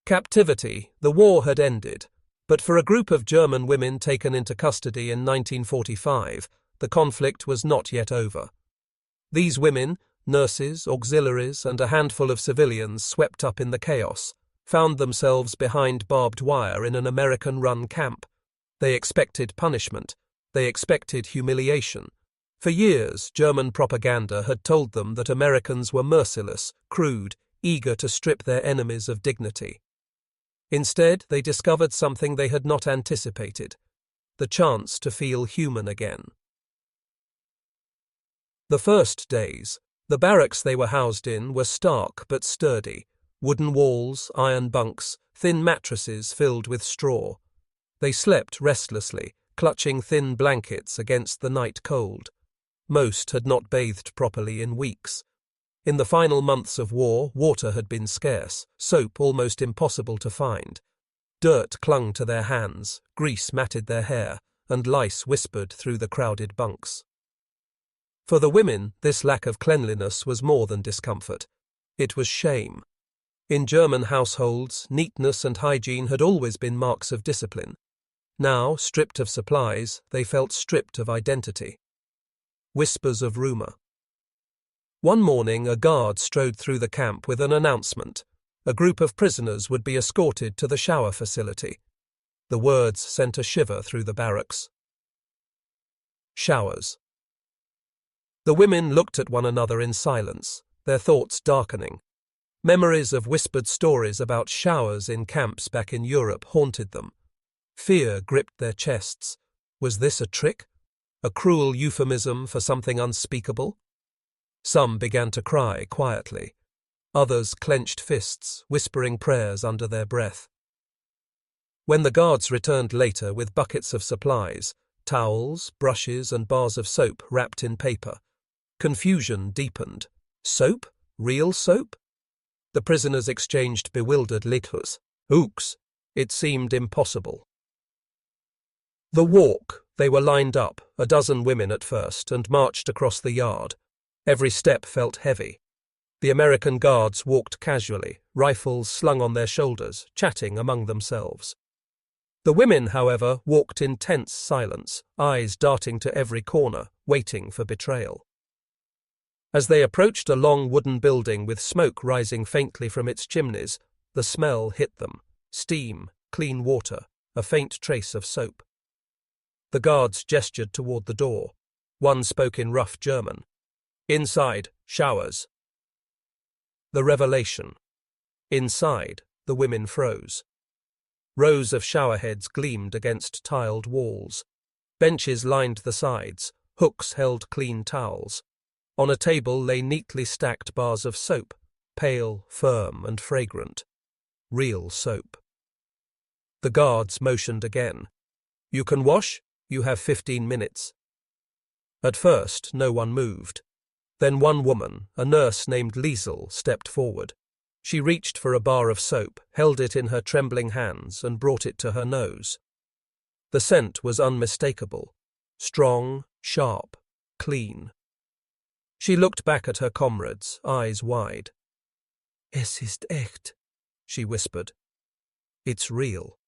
Captivity, the war had ended, but for a group of German women taken into custody in 1945, the conflict was not yet over. These women, nurses, auxiliaries, and a handful of civilians swept up in the chaos, found themselves behind barbed wire in an American-run camp. They expected punishment. They expected humiliation. For years, German propaganda had told them that Americans were merciless, crude, eager to strip their enemies of dignity. Instead, they discovered something they had not anticipated: the chance to feel human again. The first days, the barracks they were housed in were stark but sturdy: wooden walls, iron bunks, thin mattresses filled with straw. They slept restlessly, clutching thin blankets against the night cold. Most had not bathed properly in weeks. In the final months of war, water had been scarce, soap almost impossible to find. Dirt clung to their hands, grease matted their hair, and lice whispered through the crowded bunks. For the women, this lack of cleanliness was more than discomfort. It was shame. In German households, neatness and hygiene had always been marks of discipline. Now, stripped of supplies, they felt stripped of identity. Whispers of rumor. One morning, a guard strode through the camp with an announcement. A group of prisoners would be escorted to the shower facility. The words sent a shiver through the barracks. Showers. The women looked at one another in silence, their thoughts darkening. Memories of whispered stories about showers in camps back in Europe haunted them. Fear gripped their chests. Was this a trick? A cruel euphemism for something unspeakable? Some began to cry quietly. Others clenched fists, whispering prayers under their breath. When the guards returned later with buckets of supplies, towels, brushes, and bars of soap wrapped in paper, confusion deepened. Soap? Real soap? The prisoners exchanged bewildered looks. Ooks! It seemed impossible. The walk. They were lined up, a dozen women at first, and marched across the yard. Every step felt heavy. The American guards walked casually, rifles slung on their shoulders, chatting among themselves. The women, however, walked in tense silence, eyes darting to every corner, waiting for betrayal. As they approached a long wooden building with smoke rising faintly from its chimneys, the smell hit them: steam, clean water, a faint trace of soap. The guards gestured toward the door. One spoke in rough German. Inside, showers. The revelation. Inside, the women froze. Rows of showerheads gleamed against tiled walls. Benches lined the sides, hooks held clean towels. On a table lay neatly stacked bars of soap, pale, firm, and fragrant. Real soap. The guards motioned again. You can wash? You have 15 minutes. At first, no one moved. Then one woman, a nurse named Liesel, stepped forward. She reached for a bar of soap, held it in her trembling hands, and brought it to her nose. The scent was unmistakable. Strong, sharp, clean. She looked back at her comrades, eyes wide. Es ist echt, she whispered. It's real.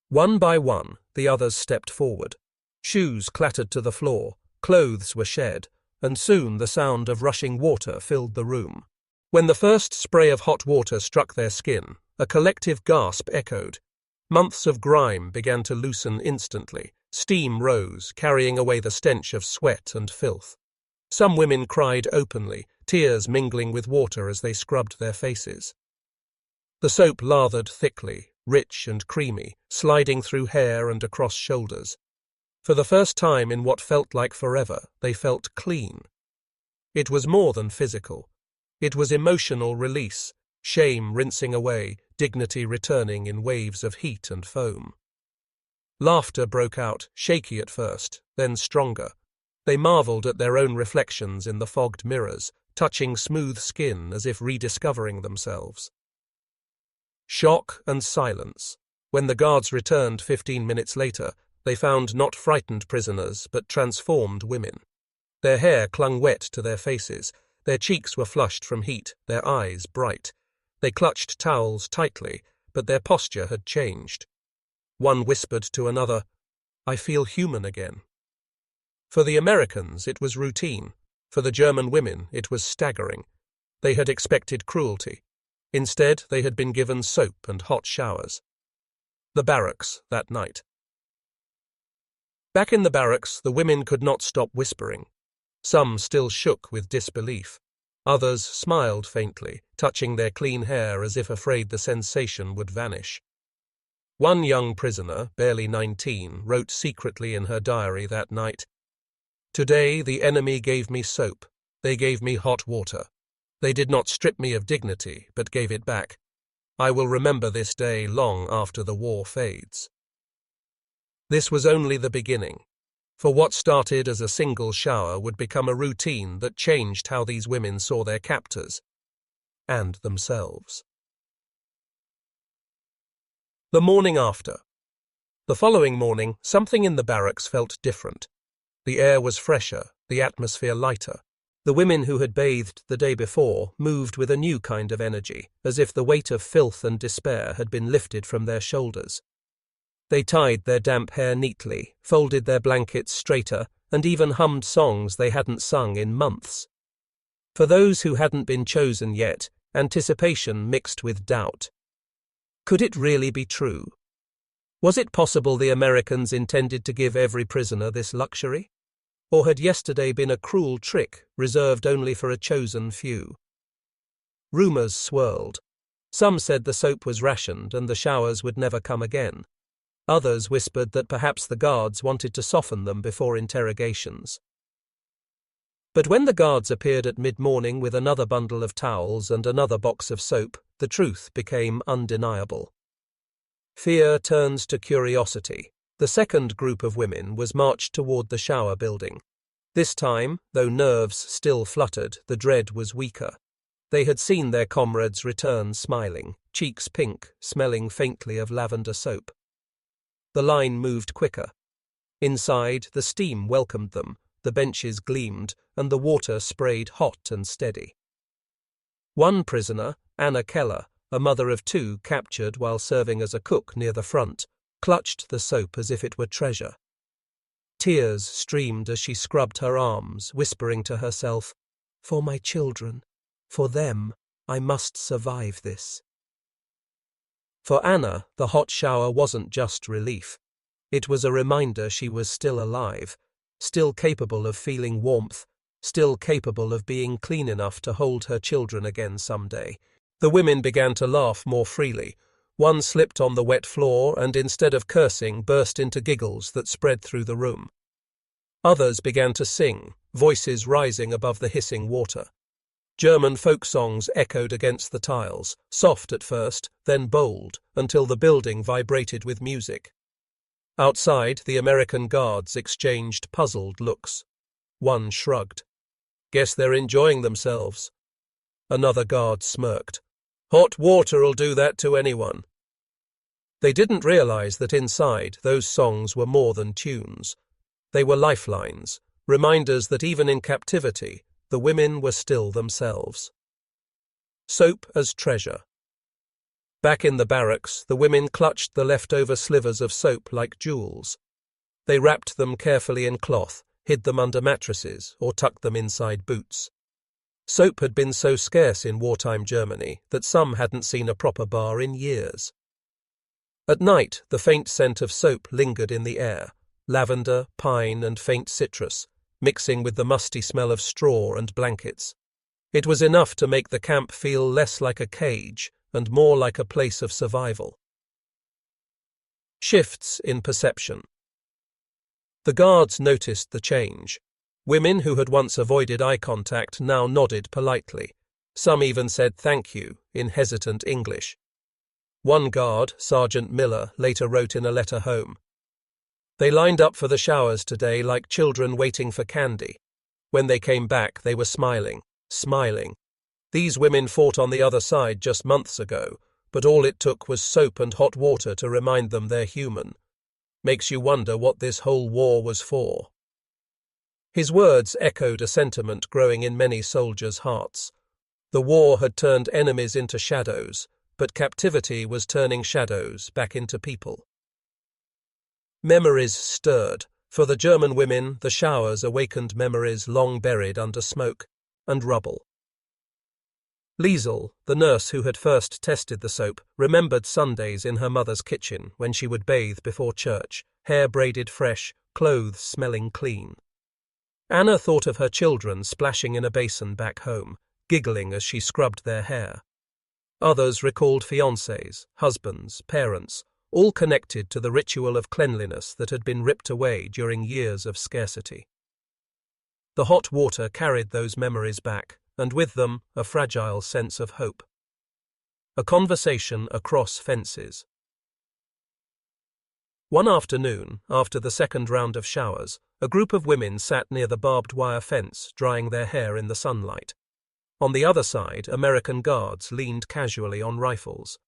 One by one, the others stepped forward. Shoes clattered to the floor, clothes were shed, and soon the sound of rushing water filled the room. When the first spray of hot water struck their skin, a collective gasp echoed. Months of grime began to loosen instantly. Steam rose, carrying away the stench of sweat and filth. Some women cried openly, tears mingling with water as they scrubbed their faces. The soap lathered thickly, rich and creamy, sliding through hair and across shoulders. For the first time in what felt like forever, they felt clean. It was more than physical. It was emotional release, shame rinsing away, dignity returning in waves of heat and foam. Laughter broke out, shaky at first, then stronger. They marveled at their own reflections in the fogged mirrors, touching smooth skin as if rediscovering themselves. Shock and silence. When the guards returned 15 minutes later, they found not frightened prisoners, but transformed women. Their hair clung wet to their faces, their cheeks were flushed from heat, their eyes bright. They clutched towels tightly, but their posture had changed. One whispered to another, "I feel human again." For the Americans, it was routine. For the German women, it was staggering. They had expected cruelty. Instead, they had been given soap and hot showers. The barracks that night. Back in the barracks, the women could not stop whispering. Some still shook with disbelief. Others smiled faintly, touching their clean hair as if afraid the sensation would vanish. One young prisoner, barely 19, wrote secretly in her diary that night, "Today the enemy gave me soap. They gave me hot water. They did not strip me of dignity, but gave it back. I will remember this day long after the war fades." This was only the beginning. For what started as a single shower would become a routine that changed how these women saw their captors and themselves. The morning after. The following morning, something in the barracks felt different. The air was fresher, the atmosphere lighter. The women who had bathed the day before moved with a new kind of energy, as if the weight of filth and despair had been lifted from their shoulders. They tied their damp hair neatly, folded their blankets straighter, and even hummed songs they hadn't sung in months. For those who hadn't been chosen yet, anticipation mixed with doubt. Could it really be true? Was it possible the Americans intended to give every prisoner this luxury? Or had yesterday been a cruel trick reserved only for a chosen few? Rumours swirled. Some said the soap was rationed and the showers would never come again. Others whispered that perhaps the guards wanted to soften them before interrogations. But when the guards appeared at mid-morning with another bundle of towels and another box of soap, the truth became undeniable. Fear turns to curiosity. The second group of women was marched toward the shower building. This time, though nerves still fluttered, the dread was weaker. They had seen their comrades return smiling, cheeks pink, smelling faintly of lavender soap. The line moved quicker. Inside, the steam welcomed them, the benches gleamed, and the water sprayed hot and steady. One prisoner, Anna Keller, a mother of two captured while serving as a cook near the front, clutched the soap as if it were treasure. Tears streamed as she scrubbed her arms, whispering to herself, "For my children, for them, I must survive this." For Anna, the hot shower wasn't just relief. It was a reminder she was still alive, still capable of feeling warmth, still capable of being clean enough to hold her children again someday. The women began to laugh more freely. One slipped on the wet floor and, instead of cursing, burst into giggles that spread through the room. Others began to sing, voices rising above the hissing water. German folk songs echoed against the tiles, soft at first, then bold, until the building vibrated with music. Outside, the American guards exchanged puzzled looks. One shrugged. "Guess they're enjoying themselves." Another guard smirked. "Hot water'll do that to anyone." They didn't realize that inside, those songs were more than tunes. They were lifelines, reminders that even in captivity, the women were still themselves. Soap as treasure. Back in the barracks, the women clutched the leftover slivers of soap like jewels. They wrapped them carefully in cloth, hid them under mattresses, or tucked them inside boots. Soap had been so scarce in wartime Germany that some hadn't seen a proper bar in years. At night, the faint scent of soap lingered in the air, lavender, pine, and faint citrus, mixing with the musty smell of straw and blankets. It was enough to make the camp feel less like a cage and more like a place of survival. Shifts in perception. The guards noticed the change. Women who had once avoided eye contact now nodded politely. Some even said thank you in hesitant English. One guard, Sergeant Miller, later wrote in a letter home, "They lined up for the showers today like children waiting for candy. When they came back, they were smiling. These women fought on the other side just months ago, but all it took was soap and hot water to remind them they're human. Makes you wonder what this whole war was for." His words echoed a sentiment growing in many soldiers' hearts. The war had turned enemies into shadows, but captivity was turning shadows back into people. Memories stirred. For the German women, the showers awakened memories long buried under smoke and rubble. Liesel, the nurse who had first tested the soap, remembered Sundays in her mother's kitchen when she would bathe before church, hair braided fresh, clothes smelling clean. Anna thought of her children splashing in a basin back home, giggling as she scrubbed their hair. Others recalled fiancés, husbands, parents, all connected to the ritual of cleanliness that had been ripped away during years of scarcity. The hot water carried those memories back, and with them a fragile sense of hope. A conversation across fences. One afternoon, after the second round of showers, a group of women sat near the barbed wire fence, drying their hair in the sunlight. On the other side, American guards leaned casually on rifles.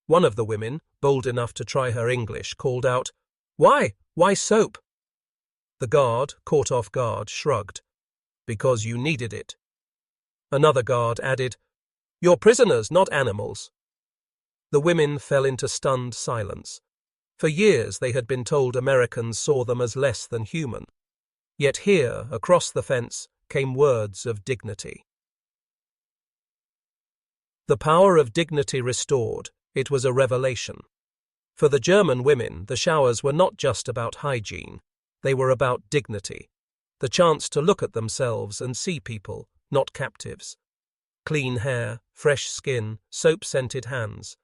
One of the women, bold enough to try her English, called out, "Why? Why soap?" The guard, caught off guard, shrugged. "Because you needed it." Another guard added, "You're prisoners, not animals." The women fell into stunned silence. For years they had been told Americans saw them as less than human. Yet here, across the fence, came words of dignity. The power of dignity restored. It was a revelation. For the German women, the showers were not just about hygiene. They were about dignity. The chance to look at themselves and see people, not captives. Clean hair, fresh skin, soap-scented hands.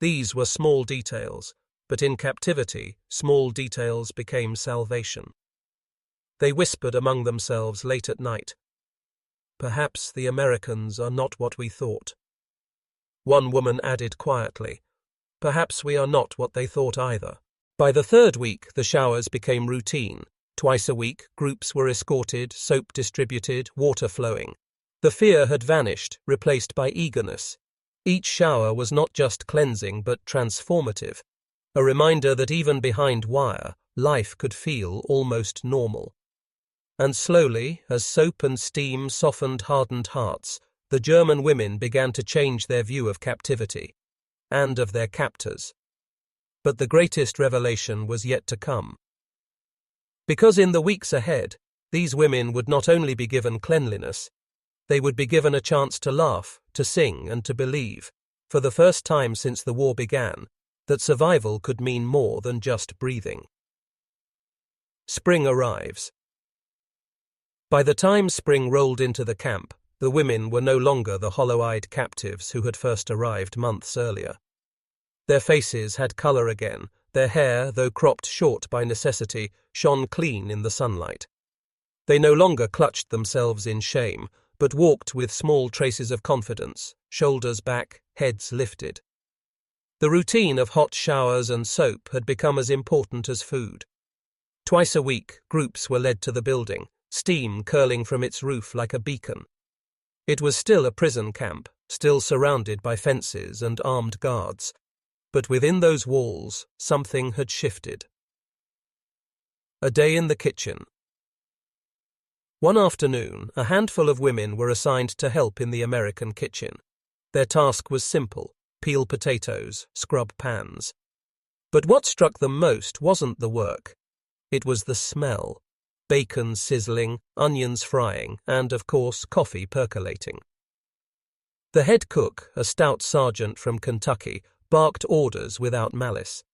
These were small details, but in captivity, small details became salvation. They whispered among themselves late at night, "Perhaps the Americans are not what we thought." One woman added quietly, "Perhaps we are not what they thought either." By the third week, the showers became routine. Twice a week, groups were escorted, soap distributed, water flowing. The fear had vanished, replaced by eagerness. Each shower was not just cleansing but transformative, a reminder that even behind wire, life could feel almost normal. And slowly, as soap and steam softened hardened hearts, the German women began to change their view of captivity, and of their captors. But the greatest revelation was yet to come. Because in the weeks ahead, these women would not only be given cleanliness, they would be given a chance to laugh, to sing, and to believe, for the first time since the war began, that survival could mean more than just breathing. Spring arrives. By the time spring rolled into the camp, the women were no longer the hollow-eyed captives who had first arrived months earlier. Their faces had color again, their hair, though cropped short by necessity, shone clean in the sunlight. They no longer clutched themselves in shame, but walked with small traces of confidence, shoulders back, heads lifted. The routine of hot showers and soap had become as important as food. Twice a week, groups were led to the building, steam curling from its roof like a beacon. It was still a prison camp, still surrounded by fences and armed guards, but within those walls, something had shifted. A day in the kitchen. One afternoon, a handful of women were assigned to help in the American kitchen. Their task was simple: peel potatoes, scrub pans. But what struck them most wasn't the work. It was the smell. Bacon sizzling, onions frying, and, of course, coffee percolating. The head cook, a stout sergeant from Kentucky, barked orders without malice.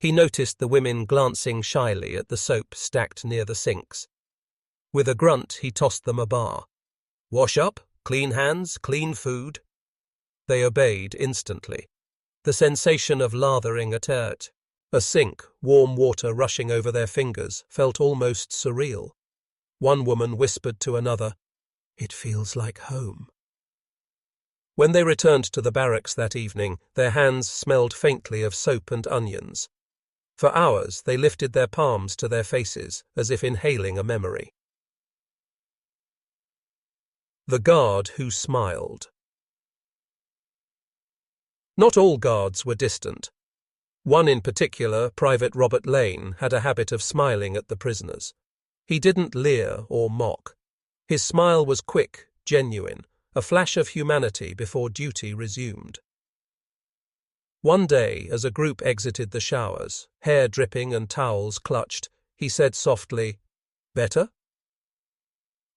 He noticed the women glancing shyly at the soap stacked near the sinks. With a grunt, he tossed them a bar. "Wash up, clean hands, clean food." They obeyed instantly. The sensation of lathering a sink, warm water rushing over their fingers, felt almost surreal. One woman whispered to another, "It feels like home." When they returned to the barracks that evening, their hands smelled faintly of soap and onions. For hours, they lifted their palms to their faces, as if inhaling a memory. The guard who smiled. Not all guards were distant. One in particular, Private Robert Lane, had a habit of smiling at the prisoners. He didn't leer or mock. His smile was quick, genuine, a flash of humanity before duty resumed. One day, as a group exited the showers, hair dripping and towels clutched, he said softly, "Better?"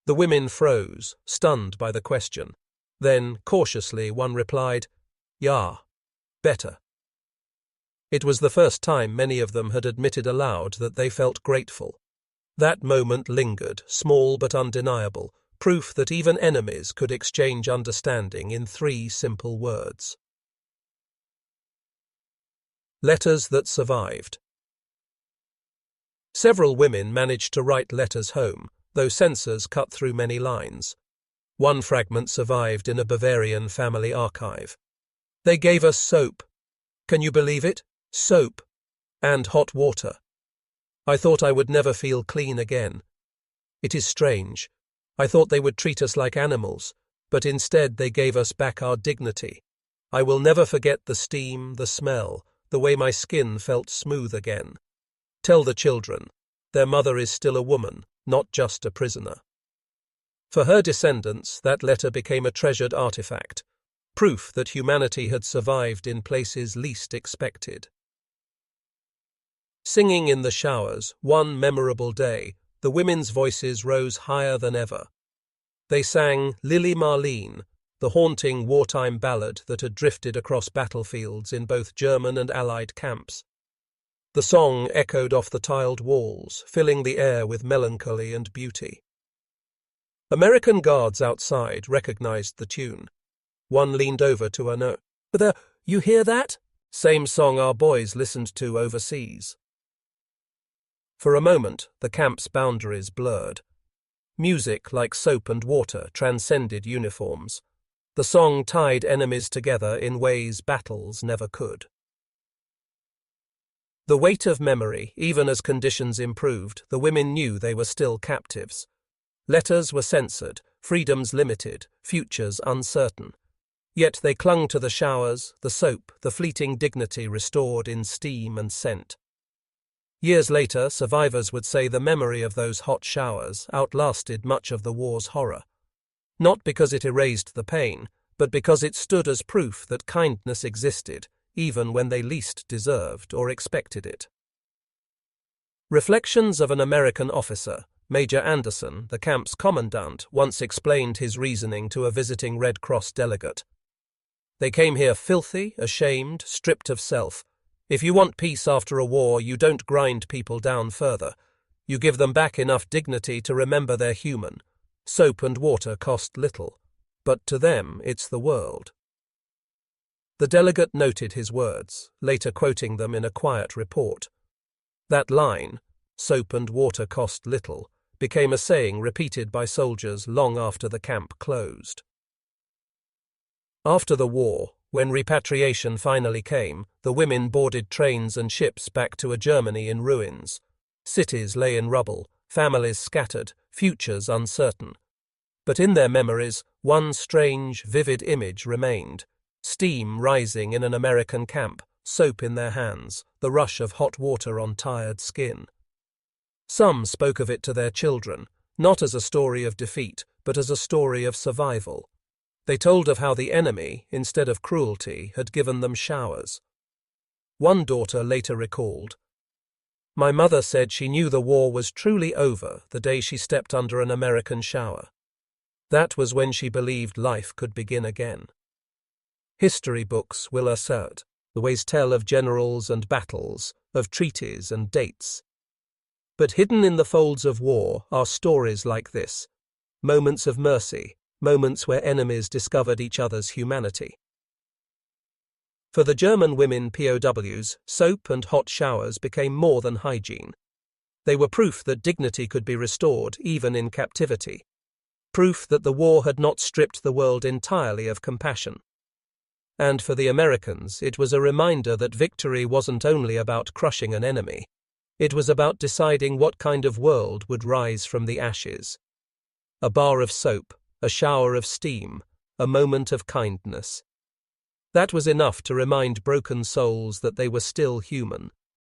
The women froze, stunned by the question. Then, cautiously, one replied, "Ja, better." It was the first time many of them had admitted aloud that they felt grateful. That moment lingered, small but undeniable, proof that even enemies could exchange understanding in 3 simple words. Letters that survived. Several women managed to write letters home, though censors cut through many lines. One fragment survived in a Bavarian family archive. "They gave us soap. Can you believe it? Soap. And hot water. I thought I would never feel clean again. It is strange. I thought they would treat us like animals, but instead they gave us back our dignity. I will never forget the steam, the smell, the way my skin felt smooth again. Tell the children, their mother is still a woman, not just a prisoner." For her descendants, that letter became a treasured artifact, proof that humanity had survived in places least expected. Singing in the showers, one memorable day, the women's voices rose higher than ever. They sang Lili Marleen, the haunting wartime ballad that had drifted across battlefields in both German and Allied camps. The song echoed off the tiled walls, filling the air with melancholy and beauty. American guards outside recognized the tune. One leaned over to Anna. "You hear that? Same song our boys listened to overseas." For a moment, the camp's boundaries blurred. Music, like soap and water, transcended uniforms. The song tied enemies together in ways battles never could. The weight of memory, even as conditions improved, the women knew they were still captives. Letters were censored, freedoms limited, futures uncertain. Yet they clung to the showers, the soap, the fleeting dignity restored in steam and scent. Years later, survivors would say the memory of those hot showers outlasted much of the war's horror. Not because it erased the pain, but because it stood as proof that kindness existed, even when they least deserved or expected it. Reflections of an American officer, Major Anderson, the camp's commandant, once explained his reasoning to a visiting Red Cross delegate. "They came here filthy, ashamed, stripped of self. If you want peace after a war, you don't grind people down further. You give them back enough dignity to remember they're human. Soap and water cost little, but to them it's the world." The delegate noted his words, later quoting them in a quiet report. That line, "soap and water cost little," became a saying repeated by soldiers long after the camp closed. After the war, when repatriation finally came, the women boarded trains and ships back to a Germany in ruins. Cities lay in rubble, families scattered, futures uncertain. But in their memories, one strange, vivid image remained. Steam rising in an American camp, soap in their hands, the rush of hot water on tired skin. Some spoke of it to their children, not as a story of defeat, but as a story of survival. They told of how the enemy, instead of cruelty, had given them showers. One daughter later recalled, "My mother said she knew the war was truly over the day she stepped under an American shower. That was when she believed life could begin again." History books will assert, always tell of generals and battles, of treaties and dates. But hidden in the folds of war are stories like this, moments of mercy, moments where enemies discovered each other's humanity. For the German women POWs, soap and hot showers became more than hygiene. They were proof that dignity could be restored even in captivity. Proof that the war had not stripped the world entirely of compassion. And for the Americans, it was a reminder that victory wasn't only about crushing an enemy. It was about deciding what kind of world would rise from the ashes. A bar of soap, a shower of steam, a moment of kindness. That was enough to remind broken souls that they were still human,